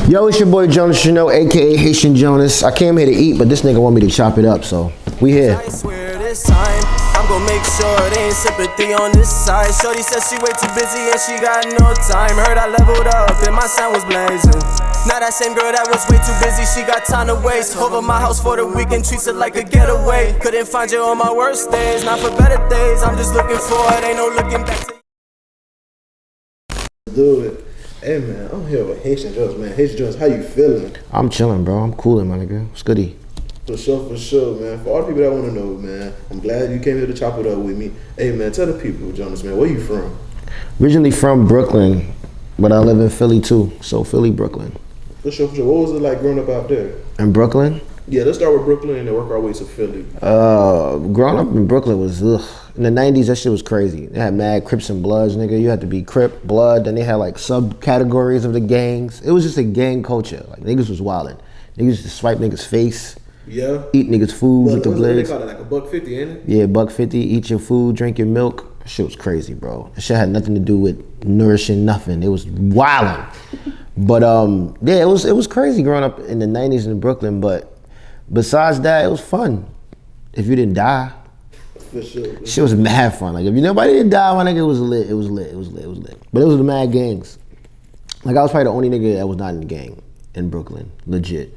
Yo, it's your boy Jonas, aka Haitian Jonas. I came here to eat, but this nigga want me to chop it up, so we here. I swear this time, I'm gonna make sure there ain't sympathy on this side. Shorty says she way too busy and she got no time. Heard I leveled up and my sound was blazing. Now that same girl that was way too busy, she got time to waste. Over my house for the weekend, treats it like a getaway. Couldn't find you on my worst days, not for better days. I'm just looking forward, ain't no looking back to do it. Hey man, I'm here with Haitian Jones, man. Haitian Jones, how you feeling? I'm chilling, bro. I'm coolin', my nigga. What's goody? For sure, man. For all the people that want to know, man, I'm glad you came here to chop it up with me. Hey man, tell the people, Jonas, man, where you from? Originally from Brooklyn, but I live in Philly too. So Philly, Brooklyn. For sure. What was it like growing up out there? In Brooklyn? Yeah, let's start with Brooklyn and then work our way to Philly. Growing up in Brooklyn was in the 90s, that shit was crazy. They had mad Crips and Bloods, nigga. You had to be Crip, Blood, then they had like subcategories of the gangs. It was just a gang culture. Like niggas was wildin'. Niggas used to swipe niggas' face. Yeah. Eat niggas' food with the blades. They call it like $1.50, ain't it? Yeah, $1.50. Eat your food, drink your milk. That shit was crazy, bro. That shit had nothing to do with nourishing nothing. It was wildin'. But yeah, it was crazy growing up in the 90s in Brooklyn. But besides that, it was fun. If you didn't die. For sure. Shit was mad fun. Like if nobody didn't die, my nigga, it was lit. It was lit. But it was the mad gangs. Like I was probably the only nigga that was not in the gang in Brooklyn. Legit.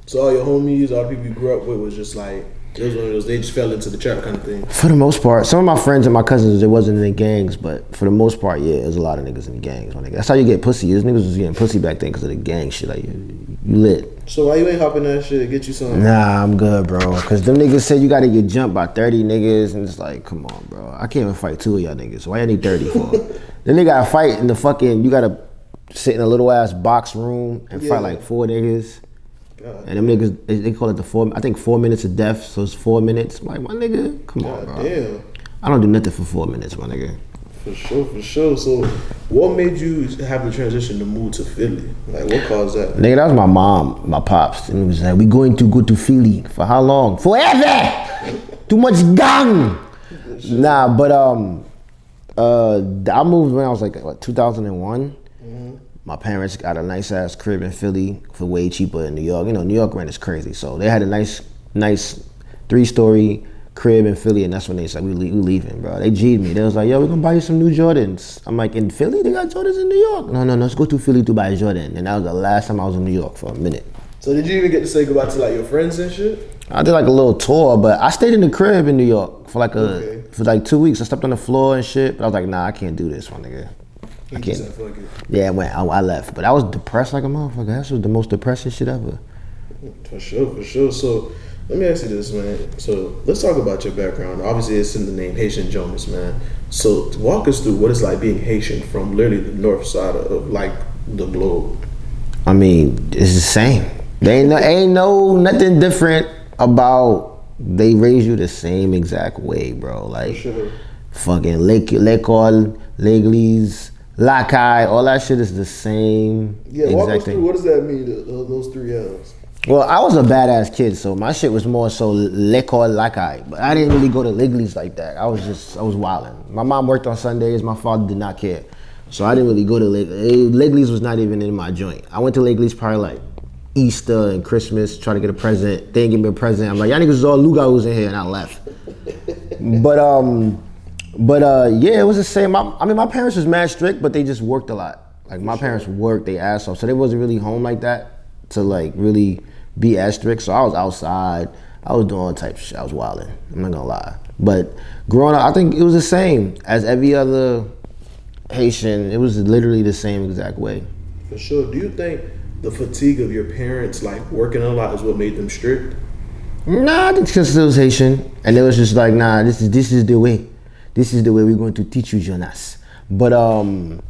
So all your homies, all the people you grew up with was just like, it was one of those, they just fell into the trap kind of thing? For the most part. Some of my friends and my cousins, they wasn't in the gangs, but for the most part, yeah, there's a lot of niggas in the gangs. My nigga. That's how you get pussy. These niggas was getting pussy back then because of the gang shit. Like, you lit. So why you ain't hopping that shit to get you something? Nah, I'm good, bro. Because them niggas said you got to get jumped by 30 niggas, and it's like, come on, bro. I can't even fight 2 of y'all niggas. So why y'all need 30 for? Then they got to fight in the fucking, you got to sit in a little ass box room and fight like 4 niggas. God, and them niggas, they call it the 4 minutes of death, so it's 4 minutes. I'm like, my nigga, come on, bro. Damn. I don't do nothing for 4 minutes, my nigga. For sure. So what made you have the transition to move to Philly? Like, what caused that? Nigga, that was my mom, my pops. And it was like, we going to go to Philly. For how long? Forever! Too much gang! Nah, but I moved when I was like, what, 2001? My parents got a nice ass crib in Philly for way cheaper in New York. You know, New York rent is crazy. So they had a nice 3-story crib in Philly, and that's when they said, we leaving, bro. They G'd me. They was like, yo, we're gonna buy you some new Jordans. I'm like, in Philly? They got Jordans in New York? No, let's go to Philly to buy Jordan. And that was the last time I was in New York for a minute. So did you even get to say goodbye to like your friends and shit? I did like a little tour, but I stayed in the crib in New York for like for like 2 weeks. I slept on the floor and shit, but I was like, nah, I can't do this, my nigga. I can't. Yeah, I left, but I was depressed like a motherfucker. That was the most depressing shit ever. For sure. So let me ask you this, man. So let's talk about your background. Obviously, it's in the name Haitian Jonas, man. So walk us through what it's like being Haitian from literally the north side of like the globe. I mean, it's the same. They ain't nothing different about. They raise you the same exact way, bro. Like fucking l'école, l'église, Lakai, all that shit is the same. Yeah, walk us through, what does that mean, those 3 L's? Well, I was a badass kid, so my shit was more so l'école, Lakai, but I didn't really go to l'église like that. I was wilding. My mom worked on Sundays, my father did not care. So I didn't really go to l'église. L'église was not even in my joint. I went to l'église probably like Easter and Christmas, try to get a present. They didn't give me a present. I'm like, y'all niggas is all Lugaos in here, and I left. But yeah, it was the same. I mean, my parents was mad strict, but they just worked a lot. Like my parents worked their ass off, so they wasn't really home like that to like really be as strict. So I was outside. I was doing all types of shit. I was wilding. I'm not gonna lie. But growing up, I think it was the same as every other Haitian. It was literally the same exact way. For sure. Do you think the fatigue of your parents like working a lot is what made them strict? Nah, I think because it was Haitian, and it was just like, nah, this is the way. This is the way we're going to teach you, Jonas. But nah,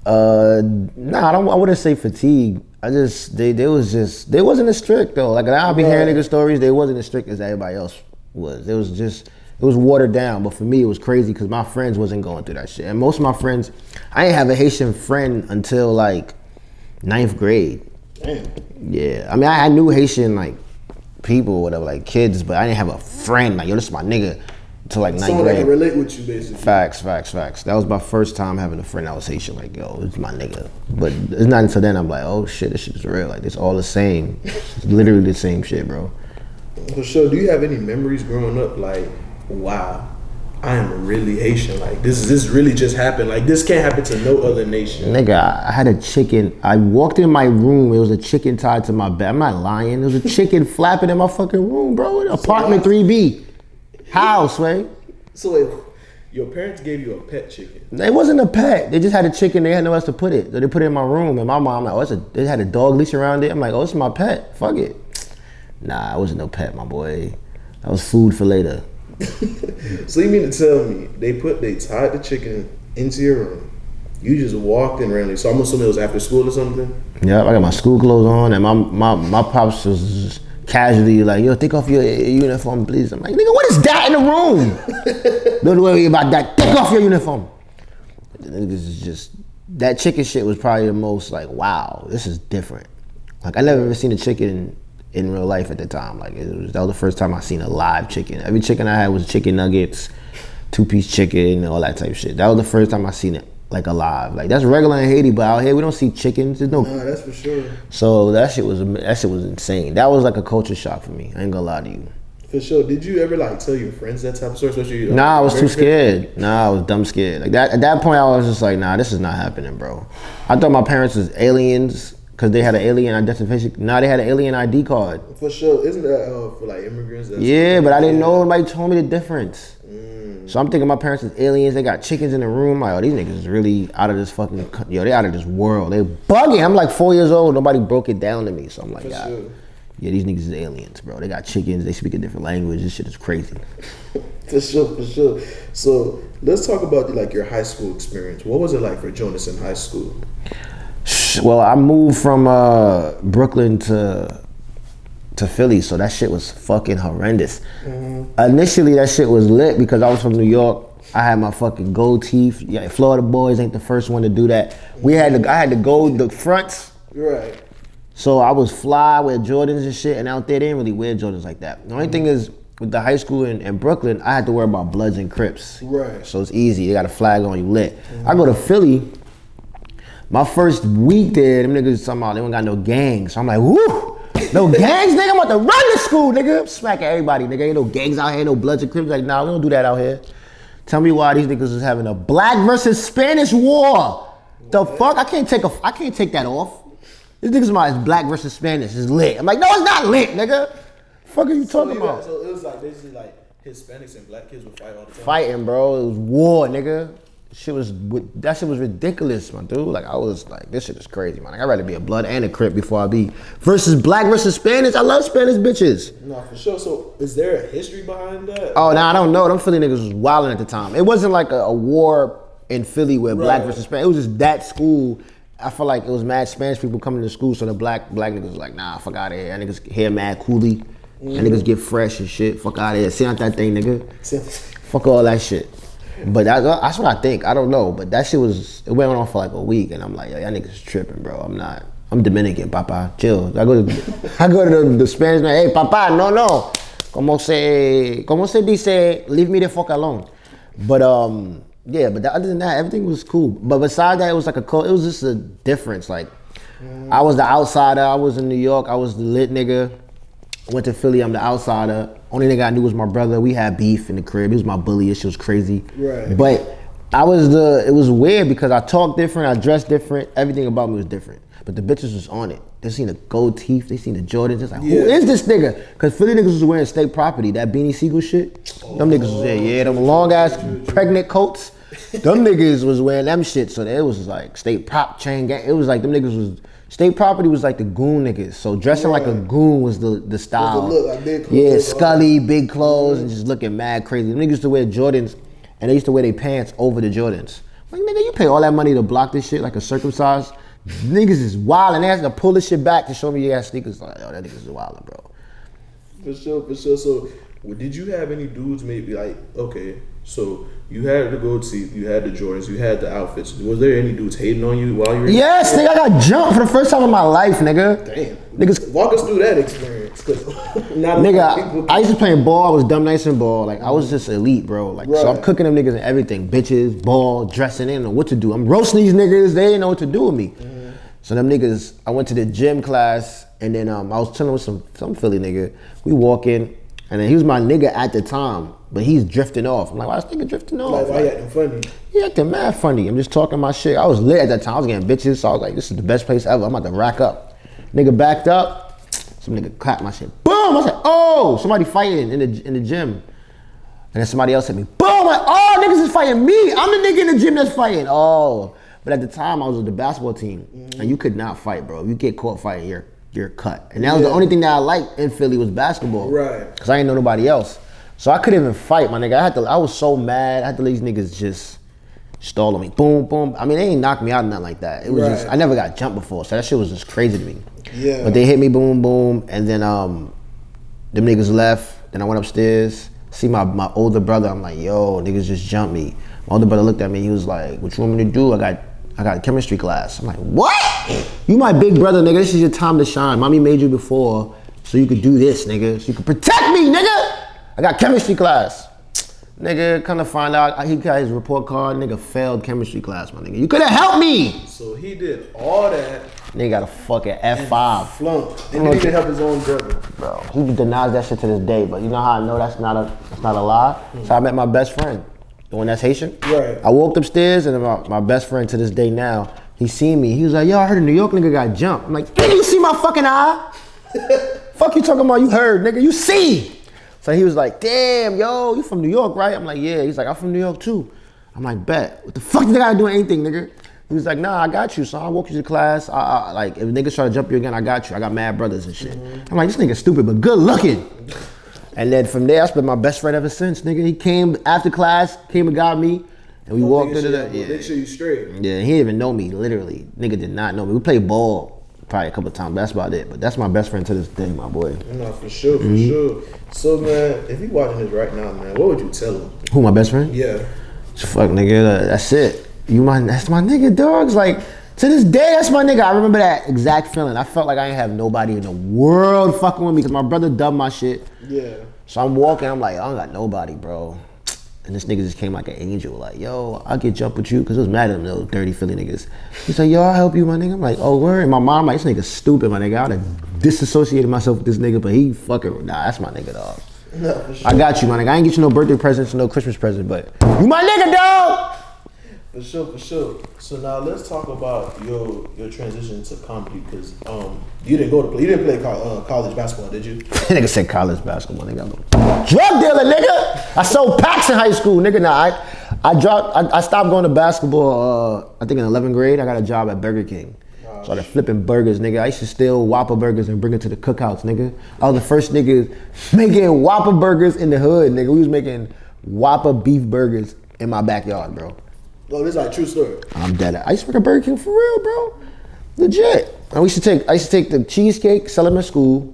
I wouldn't say fatigue. They wasn't as strict though. Like I'll be hearing nigga stories, they wasn't as strict as everybody else was. It was watered down. But for me, it was crazy because my friends wasn't going through that shit. And most of my friends, I didn't have a Haitian friend until like 9th grade. Damn. Yeah, I mean, I knew Haitian like people or whatever, like kids, but I didn't have a friend like, yo, this is my nigga. to like 9th Someone that grade. can relate with you, basically. Facts. That was my first time having a friend that was Haitian. Like, yo, it's my nigga. But it's not until then I'm like, oh shit, this shit is real. Like, it's all the same. It's literally the same shit, bro. For sure. Do you have any memories growing up? Like, wow, I am really Haitian. Like, this really just happened. Like, this can't happen to no other nation. Nigga, I had a chicken. I walked in my room. It was a chicken tied to my bed. I'm not lying. There was a chicken flapping in my fucking room, bro. Apartment 3B. House, right? So wait, your parents gave you a pet chicken? It wasn't a pet. They just had a chicken. They had nowhere else to put it. So they put it in my room. And my mom, like, they had a dog leash around it. I'm like, oh, it's my pet. Fuck it. Nah, it wasn't no pet, my boy. That was food for later. So you mean to tell me they tied the chicken into your room? You just walked in randomly. So I'm assuming it was after school or something? Yeah, I got my school clothes on, and my pops was just casually like, yo, take off your uniform, please. I'm like, nigga, what is that in the room? Don't worry about that. Take off your uniform. Niggas is just, that chicken shit was probably the most like, wow, this is different. Like, I never even seen a chicken in real life at the time. Like, that was the first time I seen a live chicken. Every chicken I had was chicken nuggets, 2-piece chicken, all that type of shit. That was the first time I seen it like alive. Like, that's regular in Haiti, but out here we don't see chickens. There's no. Nah, that's for sure. So that shit was insane. That was like a culture shock for me. I ain't gonna lie to you. For sure. Did you ever like tell your friends that type of story? Especially, Nah, I was too scared. Nah, I was dumb scared. Like that, at that point, I was just like, nah, this is not happening, bro. I thought my parents was aliens because they had an alien identification. Nah, they had an alien ID card. For sure. Isn't that for like immigrants? Yeah, but I didn't know. Nobody told me the difference. So I'm thinking my parents is aliens. They got chickens in the room. Like, oh, these niggas is really out of this fucking, yo, they out of this world. They bugging. I'm like 4 years old. Nobody broke it down to me. So I'm like, yeah, sure. Yeah, these niggas is aliens, bro. They got chickens. They speak a different language. This shit is crazy. For sure. So let's talk about like your high school experience. What was it like for Jonas in high school? Well, I moved from Brooklyn to Philly, so that shit was fucking horrendous. Initially, that shit was lit because I was from New York. I had my fucking gold teeth. Yeah, Florida boys ain't the first one to do that. I had the gold fronts. Right. So I was fly, wear Jordans and shit, and out there they didn't really wear Jordans like that. The only thing is, with the high school in Brooklyn, I had to worry about Bloods and Crips. Right. So it's easy. They got a flag on you lit. I go to Philly. My first week there, them niggas talking about they don't got no gangs. So I'm like, woo! No gangs, nigga, I'm about to run to school, nigga. I'm smacking everybody, nigga. Ain't no gangs out here, no Bloods and Crips. Like, nah, we don't do that out here. Tell me why these niggas is having a black versus Spanish war. The fuck? I can't take that off. This nigga's about is black versus Spanish. It's lit. I'm like, no, it's not lit, nigga. The fuck are you talking about? So it was like basically like Hispanics and black kids would fight all the time. Fighting, bro. It was war, nigga. That shit was ridiculous, my dude. Like, I was like, this shit is crazy, man. Like, I'd rather be a Blood and a Crip before I be versus black versus Spanish. I love Spanish bitches. No, for sure. So is there a history behind that? Oh, nah, I don't know. Them Philly niggas was wilding at the time. It wasn't like a war in Philly where black versus Spanish. It was just that school. I feel like it was mad Spanish people coming to school, so the black niggas was like, nah, fuck out of here. That niggas hair mad coolie. That niggas get fresh and shit. Fuck out of here. Sit on that thing, nigga. Fuck all that shit. But that's what I think. I don't know. But that shit it went on for like a week, and I'm like, yo, y'all niggas tripping, bro. I'm Dominican, papa. Chill. I go to the Spanish man, hey, papa, no. Como se dice, leave me the fuck alone. But yeah, but other than that, everything was cool. But besides that, it was like it was just a difference. Like, I was the outsider. I was in New York. I was the lit nigga. Went to Philly. I'm the outsider. Only nigga I knew was my brother. We had beef in the crib. He was my bully. This shit was crazy. Right. But it was weird because I talked different. I dressed different. Everything about me was different. But the bitches was on it. They seen the gold teeth. They seen the Jordans. It's like, who is this nigga? Because Philly niggas was wearing state property. That Beanie Siegel shit. Them niggas was there. Yeah, them long ass pregnant coats. Them niggas was wearing them shit. So it was like state prop chain gang. It was like them niggas was. State property was like the goon niggas. So dressing like a goon was the style. Was the look, like big clothes. Yeah, Scully, big clothes, and just looking mad crazy. Them niggas used to wear Jordans, and they used to wear their pants over the Jordans. Like, nigga, you pay all that money to block this shit like a circumcised? Niggas is wild, and they had to pull this shit back to show me you got sneakers. Like, yo, that niggas is wild, bro. For sure. So, did you have any dudes maybe like, okay, so you had the gold teeth, you had the Jordans, you had the outfits. Was there any dudes hating on you while you were Yes, nigga, I got jumped for the first time in my life, nigga. Damn. Niggas, walk us through that experience, cause not nigga, I used to play ball. I was dumb nice in ball. Like I was just elite, bro. Like so, I'm cooking them niggas and everything. Bitches, ball, dressing. They didn't know what to do. I'm roasting these niggas. They didn't know what to do with me. So them niggas, I went to the gym class, and then I was chilling with some Philly nigga. We walk in, and then he was my nigga at the time, but he's drifting off. I'm like, why this nigga drifting off? Like, why you acting funny? He acting mad funny. I'm just talking my shit. I was lit at that time. I was getting bitches, so I was like, this is the best place ever. I'm about to rack up. Nigga backed up. Some nigga clapped my shit. Boom! I was like, oh, somebody fighting in the gym. And then somebody else hit me. Boom! I'm like, oh, niggas is fighting me. I'm the nigga in the gym that's fighting. Oh. But at the time, I was with the basketball team, and you could not fight, bro. If you get caught fighting, you're cut. And that was the only thing that I liked in Philly was basketball. Right. Because I didn't know nobody else. So I couldn't even fight, my nigga. I was so mad. I had to let these niggas just stall on me. Boom, boom. I mean, they ain't knock me out or nothing like that. It was just, I never got jumped before, so that shit was just crazy to me. Yeah. But they hit me, boom, boom, and then them niggas left. Then I went upstairs, see my older brother. I'm like, yo, niggas just jumped me. My older brother looked at me. He was like, what you want me to do? I got a chemistry class. I'm like, what? You my big brother, nigga. This is your time to shine. Mommy made you before so you could do this, nigga. So you could protect me, nigga. I got chemistry class. Nigga, come to find out, he got his report card. Nigga failed chemistry class, my nigga. You could have helped me. So he did all that. Nigga got a fucking F5. Flunked. And didn't even help his own brother. Bro, he denies that shit to this day. But you know how I know that's not a lie? So I met my best friend. The one that's Haitian? Right. I walked upstairs and my best friend to this day now, he seen me. He was like, yo, I heard a New York nigga got jumped. I'm like, nigga, you see my fucking eye? Fuck you talking about you heard, nigga, you see. So he was like, damn, yo, you from New York, right? I'm like, yeah. He's like, I'm from New York too. I'm like, bet. What the fuck you think I do anything, nigga? He was like, nah, I got you. So I walk you to class. Like, if niggas try to jump you again, I got you. I got mad brothers and shit. I'm like, this nigga stupid, but good looking. And then from there, I been my best friend ever since, nigga. He came after class, came and got me, and we walked into the. Make sure you straight. Yeah, he didn't even know me, literally. Nigga did not know me. We played ball probably a couple times, but that's about it. But that's my best friend to this day, my boy. No, for sure, for sure. So, man, if you watching this right now, man, what would you tell him? Who, my best friend? Yeah. Fuck, nigga, that's it. That's my nigga, dogs. Like, to this day, that's my nigga. I remember that exact feeling. I felt like I ain't have nobody in the world fucking with me because my brother dubbed my shit. Yeah. So I'm walking, I'm like, I don't got nobody, bro. And this nigga just came like an angel, like, yo, I'll get jumped with you, because it was mad at them, those dirty Philly niggas. He's like, yo, I'll help you, my nigga. I'm like, oh, word. And my mom, like, this nigga's stupid, my nigga. I would have disassociated myself with this nigga, but he fucking, nah, that's my nigga, dog. No, for sure. I got you, my nigga. I ain't get you no birthday presents, no Christmas present, but you my nigga, dog! For sure, for sure. So now let's talk about your transition to comedy, because you didn't play college basketball, did you? Nigga said college basketball, nigga. I'm a drug dealer, nigga. I sold packs in high school, nigga. Nah, I stopped going to basketball. I think in 11th grade, I got a job at Burger King. Started flipping burgers, nigga. I used to steal Whopper burgers and bring it to the cookouts, nigga. I was the first nigga making Whopper burgers in the hood, nigga. We was making Whopper beef burgers in my backyard, bro. Oh, this is like a true story. I'm dead. I used to work at Burger King for real, bro. Legit. I used to take the cheesecake, sell them at school,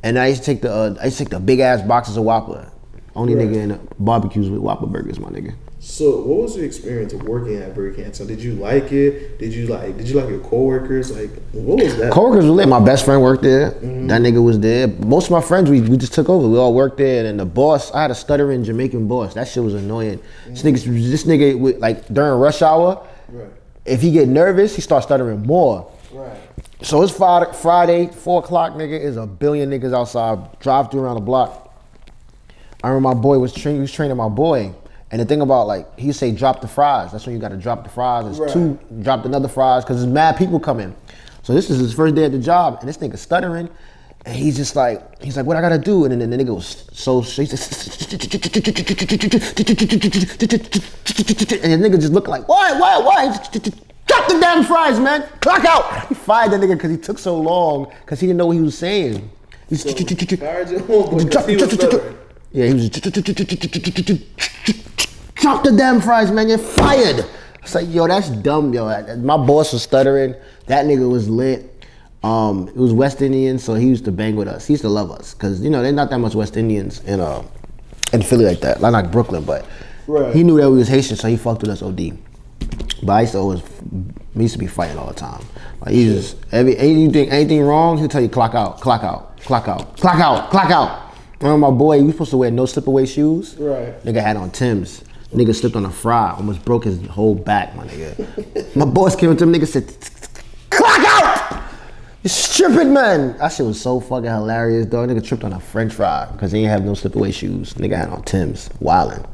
and I used to take the big ass boxes of Whopper. Only nigga in the barbecues with Whopper burgers, my nigga. So, what was the experience of working at Burger King? So, did you like it? Did you like your coworkers? Like, what was that? Coworkers were lit. My best friend worked there. That nigga was there. Most of my friends, we just took over. We all worked there. And the boss, I had a stuttering Jamaican boss. That shit was annoying. This nigga, like during rush hour, if he get nervous, he starts stuttering more. Right. So it's Friday, 4 o'clock, nigga. Is a billion niggas outside, drive through around the block. I remember my boy was training my boy. And the thing about, like, he say drop the fries. That's when you got to drop the fries. There's two, dropped another fries, because there's mad people coming. So this is his first day at the job, and this nigga stuttering. And he's like, what I got to do? And then the nigga was so, he's and the nigga just looked like, why? Drop the damn fries, man. Clock out. He fired the nigga because he took so long, because he didn't know what he was saying. So fired your homeboy because he was stuttering. Yeah, he was drop the damn fries, man, you're fired. It's like, yo, that's dumb, yo. My boss was stuttering. That nigga was lit. It was West Indian, so he used to bang with us. He used to love us, because, you know, there's not that much West Indians in Philly like that. Not like Brooklyn, but he knew that we was Haitian, so he fucked with us OD. But we used to be fighting all the time. Like he just anything wrong, he'll tell you clock out, clock out, clock out, clock out, clock out. My boy, we supposed to wear no slip away shoes. Right. Nigga had on Timbs. Nigga slipped on a fry, almost broke his whole back, my nigga. My boss came up to him, nigga said, clock out! You stripping, man. That shit was so fucking hilarious, dog. Nigga tripped on a French fry because he ain't have no slip away shoes. Nigga had on Timbs, wildin'.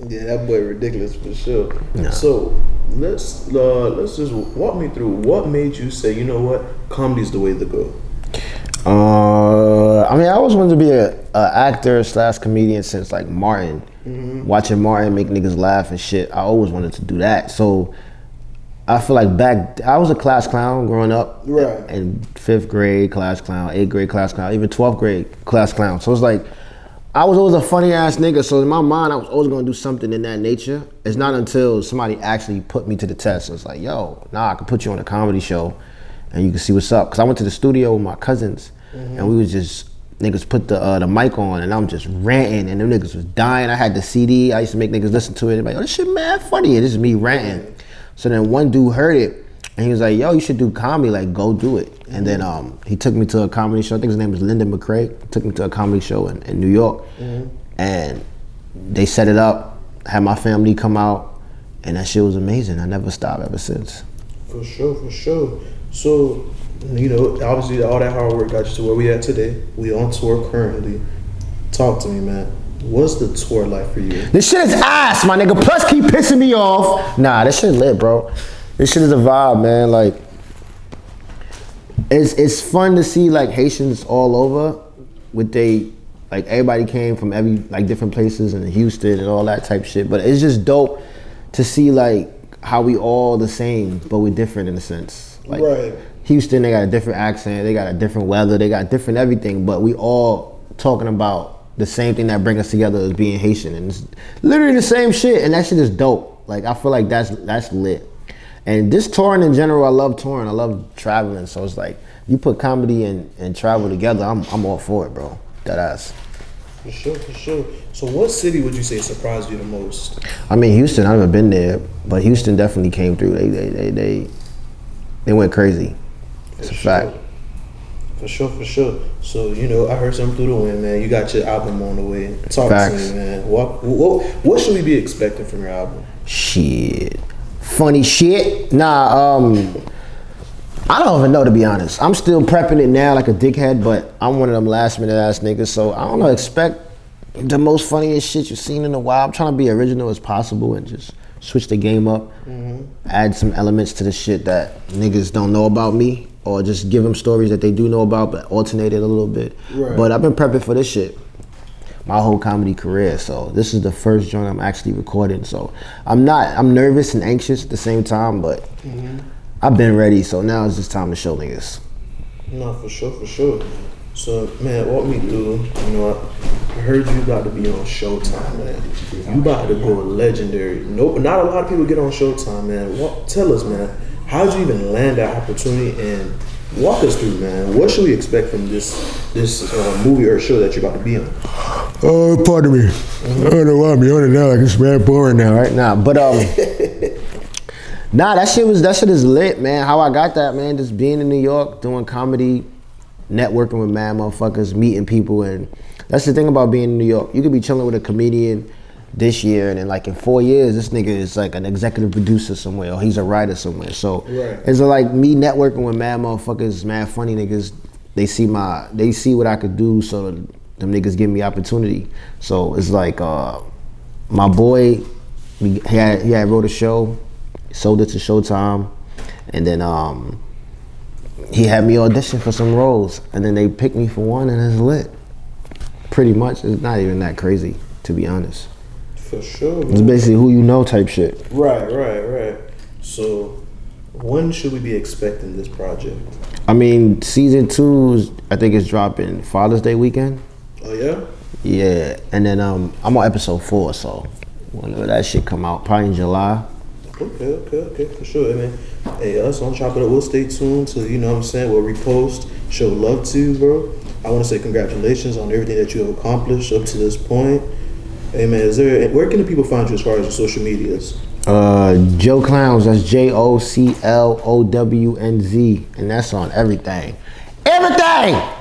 Yeah, that boy ridiculous for sure. Yeah. So let's just walk me through what made you say, you know what, comedy's the way to go. I mean, I always wanted to be a actor / comedian since like Martin. Mm-hmm. Watching Martin make niggas laugh and shit. I always wanted to do that. So I feel like I was a class clown growing up. Right. In 5th grade, class clown, 8th grade, class clown, even 12th grade, class clown. So it's like, I was always a funny ass nigga. So in my mind, I was always gonna do something in that nature. It's not until somebody actually put me to the test. It's like, yo, I can put you on a comedy show and you can see what's up. Cause I went to the studio with my cousins and we was just, niggas put the mic on and I'm just ranting and them niggas was dying. I had the CD, I used to make niggas listen to it and be like, oh, this shit mad funny. And this is me ranting. So then one dude heard it and he was like, yo, you should do comedy, like go do it. And then he took me to a comedy show. I think his name was Lyndon McCrae. Took me to a comedy show in New York. And they set it up, had my family come out, and that shit was amazing. I never stopped ever since. For sure. So, you know, obviously all that hard work got you to where we at today. We on tour currently. Talk to me, man. What's the tour like for you? This shit is ass, my nigga. Plus keep pissing me off. Nah, this shit lit, bro. This shit is a vibe, man. Like, it's fun to see like Haitians all over with like everybody came from different places in Houston and all that type shit. But it's just dope to see like how we all the same, but we're different in a sense. Like right. Houston, they got a different accent, they got a different weather, they got different everything, but we all talking about the same thing that brings us together as being Haitian, and it's literally the same shit, and that shit is dope. Like I feel like that's lit. And this touring in general, I love touring, I love traveling, so it's like you put comedy and travel together, I'm all for it, bro. That ass. For sure. So what city would you say surprised you the most? I mean, Houston, I've never been there, but Houston definitely came through. They went crazy. It's a fact. For sure. So, you know, I heard something through the wind, man. You got your album on the way. Talk Facts. to me, man. What should we be expecting from your album? Shit. Funny shit. Nah, I don't even know, to be honest. I'm still prepping it now like a dickhead, but I'm one of them last minute ass niggas, so I don't know, expect the most funniest shit you've seen in a while. I'm trying to be original as possible and just switch the game up, add some elements to the shit that niggas don't know about me, or just give them stories that they do know about, but alternate it a little bit. Right. But I've been prepping for this shit my whole comedy career, so this is the first joint I'm actually recording, so I'm nervous and anxious at the same time, but I've been ready, so now it's just time to show niggas. No, for sure. So, man, walk me through, you know, I heard you about to be on Showtime, man. You about to go legendary. Nope, not a lot of people get on Showtime, man. Tell us, man, how'd you even land that opportunity, and walk us through, man. What should we expect from this movie or show that you're about to be on? Oh, pardon me. I don't know why I'm on it now, like it's mad boring now, right? Nah, but nah, that shit is lit, man. How I got that, man, just being in New York, doing comedy, networking with mad motherfuckers, meeting people, and that's the thing about being in New York. You could be chilling with a comedian this year, and then like in 4 years, this nigga is like an executive producer somewhere, or he's a writer somewhere. So it's like me networking with mad motherfuckers, mad funny niggas. They see what I could do, so them niggas give me opportunity. So it's like my boy, he had wrote a show, sold it to Showtime, and then he had me audition for some roles, and then they picked me for one, and it's lit. Pretty much, it's not even that crazy, to be honest. For sure, man. It's basically who you know type shit. Right. So, when should we be expecting this project? I mean, season 2, I think is dropping Father's Day weekend. Oh yeah? Yeah, and then I'm on episode 4, so whenever that shit come out, probably in July. Okay, for sure. I mean, hey, us on Chop It Up, we'll stay tuned to, you know what I'm saying, we'll repost, show love to you, bro. I want to say congratulations on everything that you have accomplished up to this point. Hey man, where can the people find you as far as your social medias? Joe Clowns, that's JOCLOWNZ, and that's on everything. Everything!